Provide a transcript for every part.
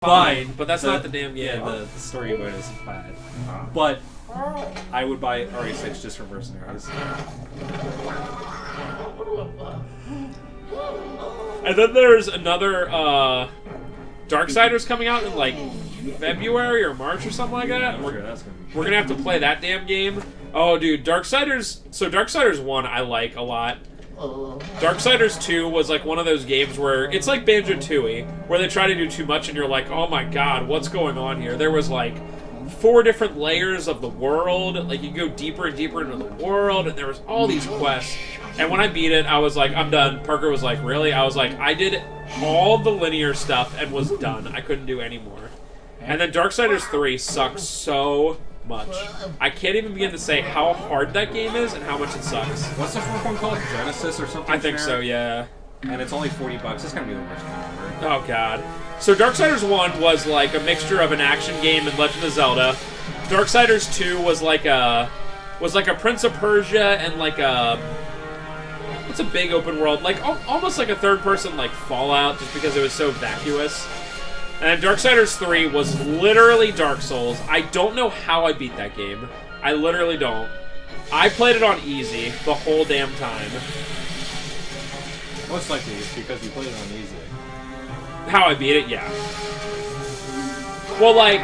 fine, but that's not the damn game. Yeah, the story mode is bad. But I would buy RE6 just for mercenaries. And then there's another Darksiders coming out in like February or March or something like that. We're gonna have to play that damn game. Oh, dude, Darksiders. So Darksiders 1 I like a lot. Darksiders 2 was like one of those games where it's like Banjo-Tooie, where they try to do too much and you're like, oh my god, what's going on here? There was like 4 different layers of the world. Like you go deeper and deeper into the world, and there was all these quests. And when I beat it, I was like, I'm done. Parker was like, really? I was like, I did all the linear stuff and was done. I couldn't do any more. And then Darksiders 3 sucks so much. I can't even begin to say how hard that game is and how much it sucks. What's the fourth one called? Genesis or something? I think so, yeah. And it's only $40. It's gonna be the worst game ever. Oh god. So Darksiders 1 was like a mixture of an action game and Legend of Zelda. Darksiders 2 was like a Prince of Persia and like a what's a big open world? Like almost like a third person like Fallout, just because it was so vacuous. And Darksiders 3 was literally Dark Souls. I don't know how I beat that game. I literally don't. I played it on easy the whole damn time. Most likely it's because you played it on easy. How I beat it, yeah. Well, like,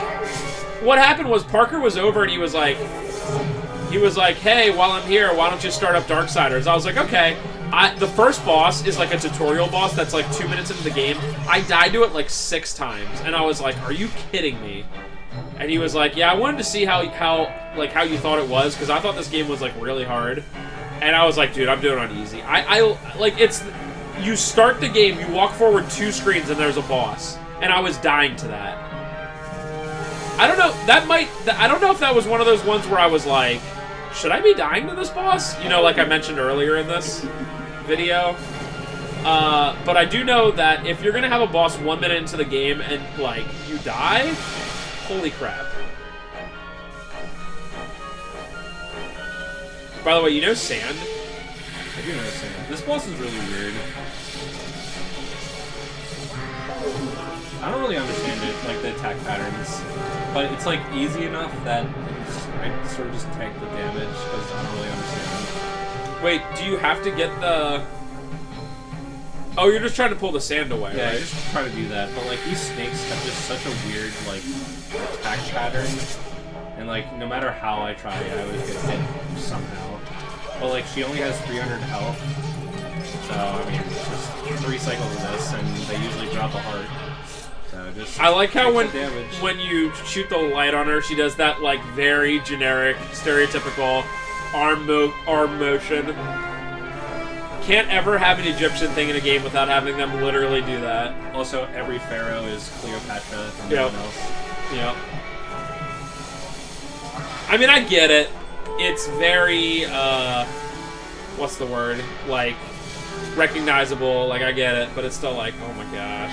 what happened was Parker was over and he was like, hey, while I'm here, why don't you start up Darksiders? I was like, okay. The first boss is like a tutorial boss that's like 2 minutes into the game. I died to it like 6 times, and I was like, are you kidding me? And he was like, yeah, I wanted to see how you thought it was, because I thought this game was like really hard. And I was like, dude, I'm doing it on easy. You start the game, you walk forward 2 screens, and there's a boss. And I was dying to that. I don't know, I don't know if that was one of those ones where I was like, should I be dying to this boss? You know, like I mentioned earlier in this video. But I do know that if you're gonna have a boss 1 minute into the game and, like, you die, holy crap. By the way, you know Sand? I do know Sand. This boss is really weird. I don't really understand it, like the attack patterns, but it's like easy enough that I sort of just tank the damage because I don't really understand. Wait, do you have to get the... Oh, you're just trying to pull the sand away, yeah, right? I just try to do that, but like these snakes have just such a weird like attack pattern, and like no matter how I try, I always get hit somehow. But like she only has 300 health, so I mean it's just 3 cycles of this, and they usually drop a heart. So just I like how when you shoot the light on her, she does that like very generic, stereotypical arm motion. Can't ever have an Egyptian thing in a game without having them literally do that. Also, every pharaoh is Cleopatra and no one else. Yep. I mean, I get it. It's very, what's the word? Like, recognizable. Like, I get it. But it's still like, oh my gosh.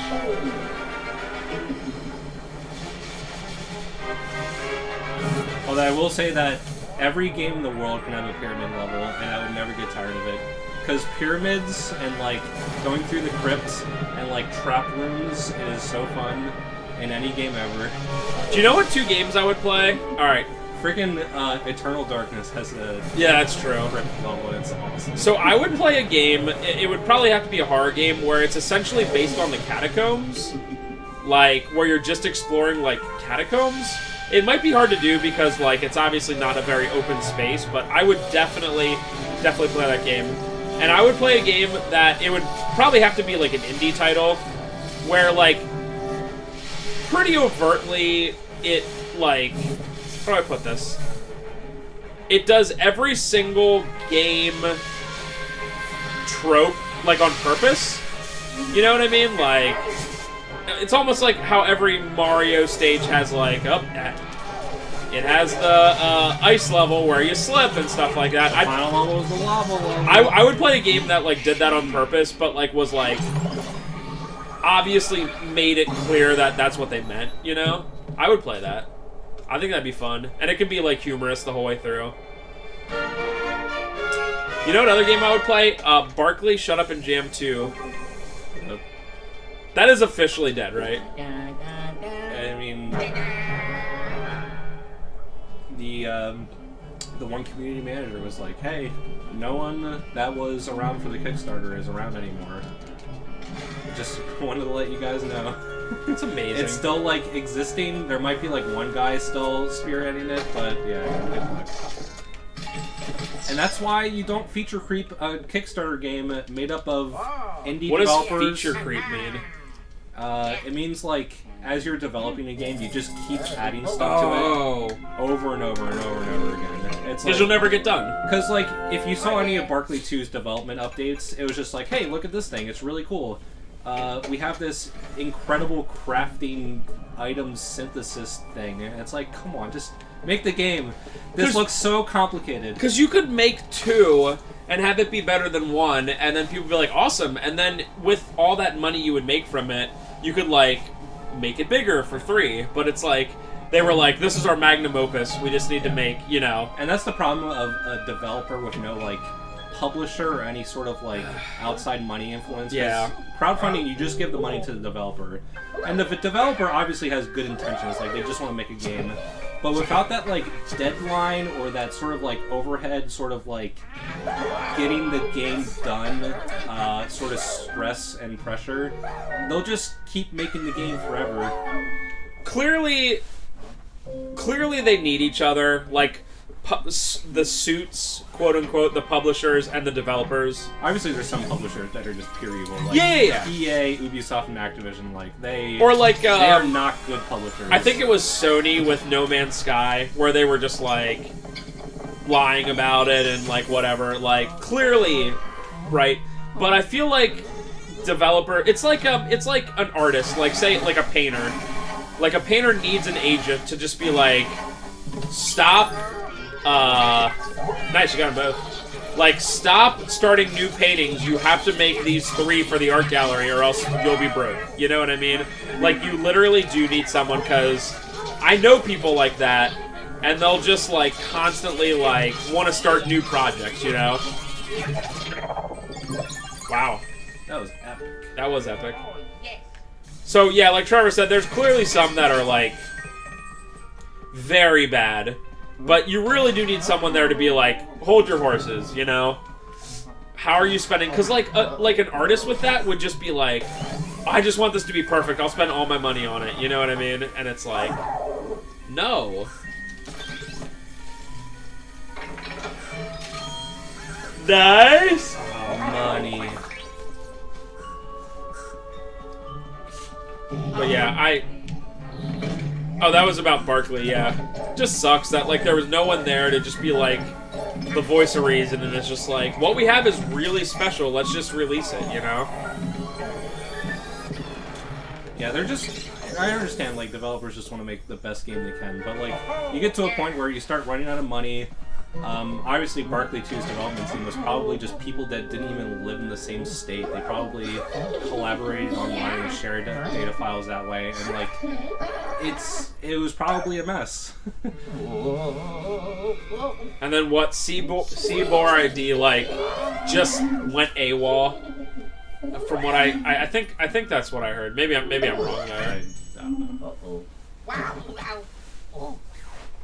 Although I will say that every game in the world can have a pyramid level, and I would never get tired of it. Because pyramids and, like, going through the crypts and, like, trap rooms is so fun in any game ever. Do you know what 2 games I would play? Alright. Freaking Eternal Darkness has a that's true. Crypt level, and it's awesome. So I would play a game, it would probably have to be a horror game, where it's essentially based on the catacombs. Like, where you're just exploring, like, catacombs. It might be hard to do because, like, it's obviously not a very open space, but I would definitely play that game. And I would play a game that it would probably have to be, like, an indie title, where, like, pretty overtly, it, like, how do I put this? It does every single game trope, like, on purpose. You know what I mean? Like, it's almost like how every Mario stage has, like, it has the ice level where you slip and stuff like that. The final level is the lava level. I would play a game that, like, did that on purpose, but, like, was, like, obviously made it clear that that's what they meant, you know? I would play that. I think that'd be fun. And it could be, like, humorous the whole way through. You know what other game I would play? Barkley, Shut Up and Jam 2. That is officially dead, right? the one community manager was like, hey, no one that was around for the Kickstarter is around anymore. Just wanted to let you guys know. It's amazing. It's still, like, existing. There might be, like, one guy still spearheading it, but, yeah, good luck. And that's why you don't feature creep a Kickstarter game made up of indie developers. What does feature creep mean? It means, like, as you're developing a game, you just keep adding stuff to it over and over and over and over again. It's because you'll never get done. Because, like, if you saw any of Barkley 2's development updates, it was just like, hey, look at this thing. It's really cool. We have this incredible crafting item synthesis thing. And it's like, come on, just make the game. This looks so complicated. Because you could make 2 and have it be better than 1, and then people would be like, awesome. And then with all that money you would make from it, you could, like, make it bigger for 3. But it's like, they were like, this is our magnum opus. We just need to make, you know. And that's the problem of a developer with no, like, publisher or any sort of, like, outside money influence. Yeah. Crowdfunding, you just give the money to the developer. And the developer obviously has good intentions. Like, they just want to make a game. But without that, like, deadline or that sort of, like, overhead sort of, like, getting the game done sort of stress and pressure, they'll just keep making the game forever. Clearly they need each other. Like, the suits, quote unquote, the publishers and the developers. Obviously, there's some publishers that are just pure evil. Like Yeah. EA, Ubisoft, and Activision. Like they are not good publishers. I think it was Sony with No Man's Sky, where they were just like lying about it and like whatever. Like clearly, right? But I feel like it's like an artist. Like say like a painter. Like a painter needs an agent to just be like, stop. Nice, you got them both. Like, stop starting new paintings. You have to make these 3 for the art gallery or else you'll be broke. You know what I mean? Like, you literally do need someone, because I know people like that, and they'll just, like, constantly, like, want to start new projects, you know? Wow. That was epic. That was epic. So, yeah, like Trevor said, there's clearly some that are, like, very bad. But you really do need someone there to be like, hold your horses, you know? How are you spending? Because like an artist with that would just be like, I just want this to be perfect. I'll spend all my money on it. You know what I mean? And it's like, no. Nice. Money. But yeah, Oh, that was about Barkley, yeah. Just sucks that, like, there was no one there to just be, like, the voice of reason, and it's just like, what we have is really special, let's just release it, you know? Yeah, they're just... I understand, like, developers just want to make the best game they can, but, like, you get to a point where you start running out of money. Obviously, Barkley 2's development team was probably just people that didn't even live in the same state. They probably collaborated online and shared data files that way, and like, it was probably a mess. And then what? Seabor ID like just went AWOL. From what I think that's what I heard. Maybe I'm wrong there. I don't know.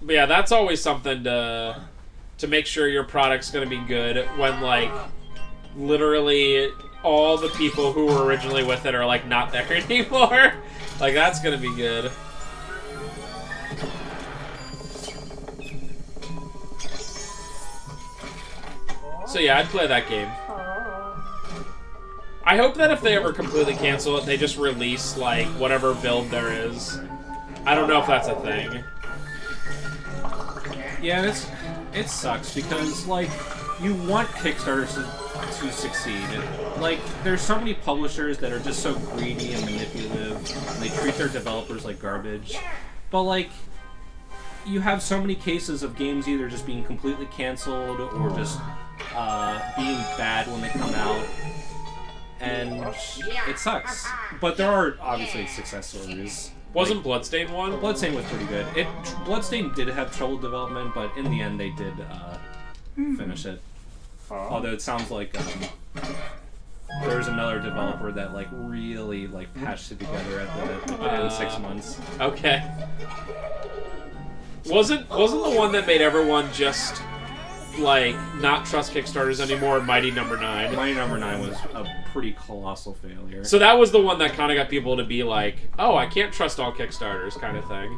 But yeah, that's always something to make sure your product's going to be good when, like, literally all the people who were originally with it are, like, not there anymore. Like, that's going to be good. So yeah, I'd play that game. I hope that if they ever completely cancel it, they just release, like, whatever build there is. I don't know if that's a thing. Yeah, it sucks because, like, you want Kickstarters to succeed. Like, there's so many publishers that are just so greedy and manipulative, and they treat their developers like garbage. But, like, you have so many cases of games either just being completely canceled or just being bad when they come out. And it sucks. But there are obviously success stories. Wasn't Bloodstained one? Bloodstained was pretty good. Bloodstained did have trouble development, but in the end they did finish it. Although it sounds like there's another developer that like really like patched it together at the end 6 months. Okay. Wasn't the one that made everyone just like not trust Kickstarters anymore? Mighty Number 9. Mighty Number 9 was a pretty colossal failure. So that was the one that kind of got people to be like, oh, I can't trust all Kickstarters kind of thing.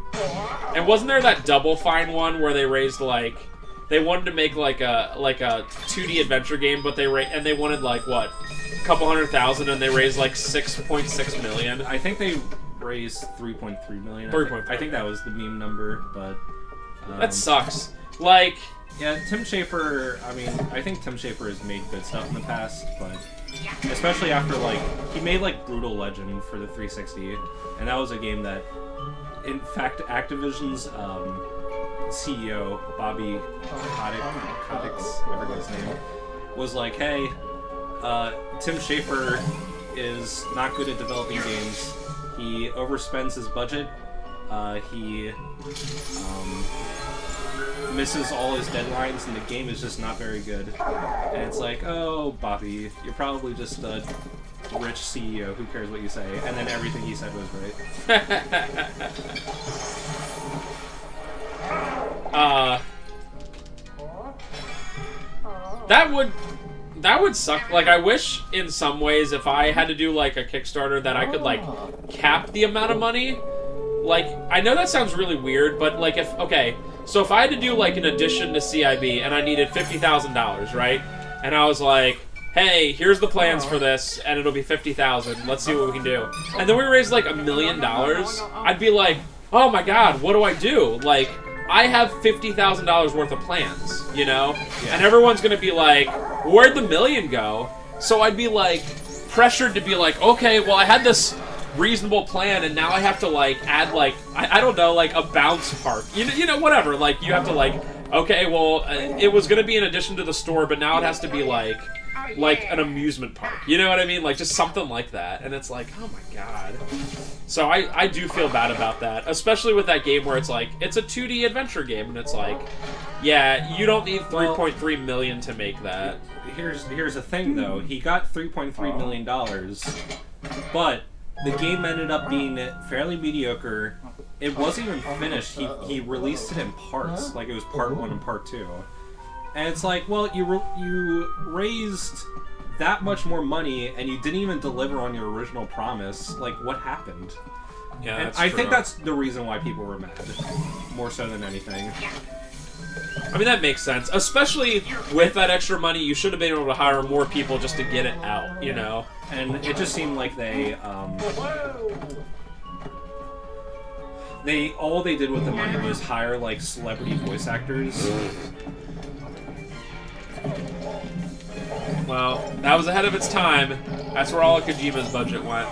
And wasn't there that Double Fine one where they raised like, they wanted to make like a 2D adventure game, but they wanted like what, a couple 100,000, and they raised like 6.6 million. I think they raised 3.3 million. 3.3. I think that was the meme number, but that sucks. Like, yeah, Tim Schafer. I mean, I think Tim Schafer has made good stuff in the past, but especially after like he made like Brutal Legend for the 360, and that was a game that, in fact, Activision's CEO Bobby Kotick, I forget his name, was like, hey, Tim Schafer is not good at developing games. He overspends his budget. He misses all his deadlines, and the game is just not very good. And it's like, oh, Bobby, you're probably just a rich CEO. Who cares what you say? And then everything he said was right. That would suck. Like, I wish in some ways if I had to do like a Kickstarter that I could like cap the amount of money. Like, I know that sounds really weird, but like so if I had to do like an addition to CIB and I needed $50,000, right? And I was like, hey, here's the plans for this, and it'll be $50,000. Let's see what we can do. And then we raised like $1 million. I'd be like, oh my god, what do I do? Like, I have $50,000 worth of plans, you know? Yeah. And everyone's gonna be like, where'd the $1 million go? So I'd be like, pressured to be like, okay, well I had this reasonable plan, and now I have to like add like, I don't know, like a bounce park. You know, whatever. Like, you have to like, okay, well, it was gonna be in addition to the store, but now it has to be like an amusement park. You know what I mean? Like, just something like that. And it's like, oh my god. So I do feel bad about that. Especially with that game where it's like, it's a 2D adventure game, and it's like, yeah, you don't need 3.3 million to make that. Here's the thing, though. He got $3.3 million, but the game ended up being fairly mediocre. It wasn't even finished. He released it in parts. Like, it was part 1 and part 2. And it's like, well, you raised that much more money, and you didn't even deliver on your original promise. Like, what happened? Yeah, and that's I true. think that's the reason why people were mad, more so than anything. I mean, that makes sense. Especially with that extra money, you should have been able to hire more people just to get it out, you know? And it just seemed like they all they did with the money was hire, like, celebrity voice actors. Well, that was ahead of its time. That's where all of Kojima's budget went.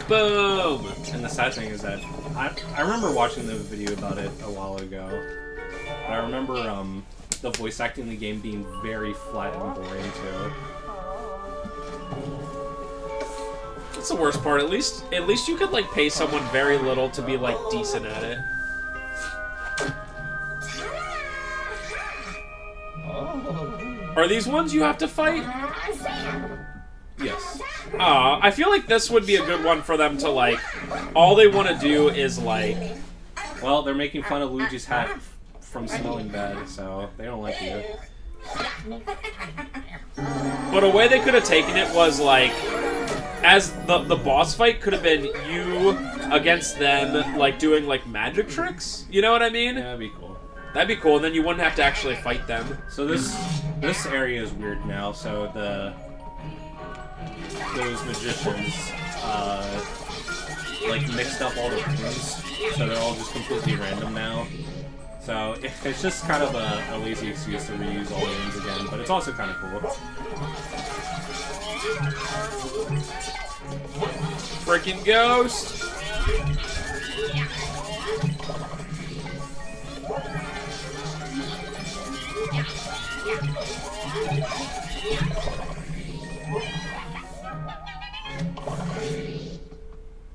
Boom! And the sad thing is that I remember watching the video about it a while ago. But I remember the voice acting in the game being very flat and boring too. That's the worst part. At least you could like pay someone very little to be like decent at it. Are these ones you have to fight? Yes. I feel like this would be a good one for them to, like, all they want to do is, like... Well, they're making fun of Luigi's hat from smelling bad, so they don't like you. But a way they could have taken it was, like, as the boss fight could have been you against them, like, doing, like, magic tricks? You know what I mean? Yeah, that'd be cool. That'd be cool, and then you wouldn't have to actually fight them. So this area is weird now, so those magicians, like, mixed up all the runes, so they're all just completely random now. So it's just kind of a lazy excuse to reuse all the runes again, but it's also kind of cool. Freaking ghost!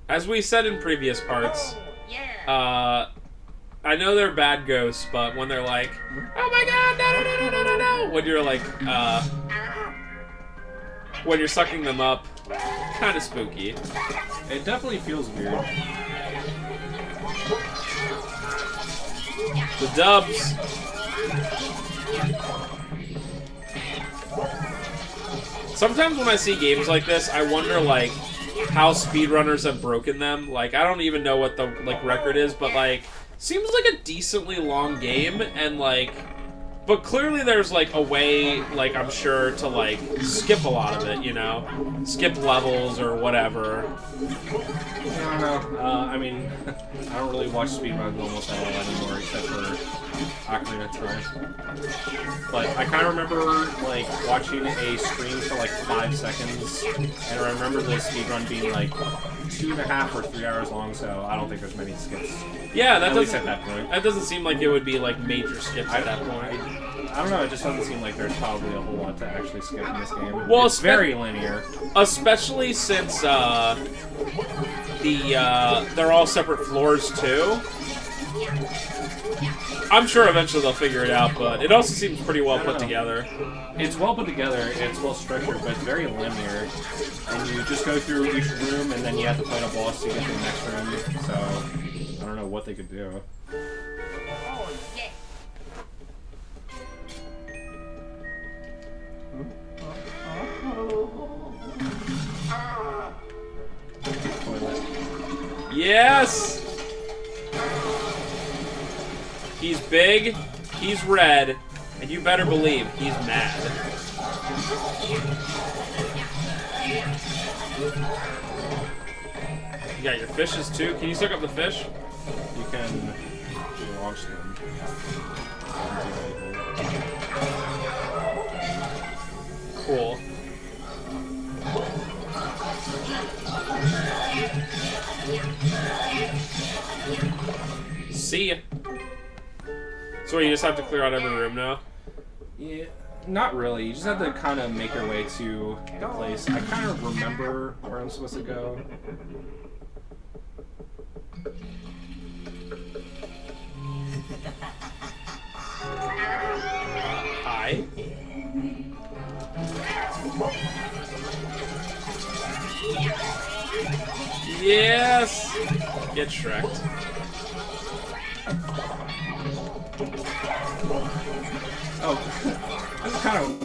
As we said in previous parts, I know they're bad ghosts, but when they're like, oh my god, no, no, no, no, no, no, when you're like, when you're sucking them up, kind of spooky. It definitely feels weird. The dubs. Sometimes when I see games like this, I wonder, like, how speedrunners have broken them. Like, I don't even know what the, like, record is, but, like, seems like a decently long game, and, like, but clearly there's, like, a way, like, I'm sure, to, like, skip a lot of it, you know? Skip levels or whatever. I don't know. I mean, I don't really watch speedruns almost at all anymore, except for Ocarina of Time. But I kind of remember, like, watching a stream for, like, 5 seconds, and I remember the speedrun being, like, 2.5 or 3 hours long, so I don't think there's many skips. Yeah, that at least at that point. That doesn't seem like it would be, like, major skips at that point. I don't know, it just doesn't seem like there's probably a whole lot to actually skip in this game. Well, it's very linear. Especially since, they're all separate floors, too. I'm sure eventually they'll figure it out, but it also seems pretty well put together. It's well put together, it's well structured, but it's very linear. And you just go through each room, and then you have to fight a boss to get to the next room, so I don't know what they could do. Yes! He's big, he's red, and you better believe he's mad. You got your fishes too. Can you suck up the fish? You can launch them. Cool. See ya. So you just have to clear out every room now? Yeah, not really. You just have to kind of make your way to the place. I kind of remember where I'm supposed to go. Hi. Yes! Get Shrek'd. Oh, that's kind of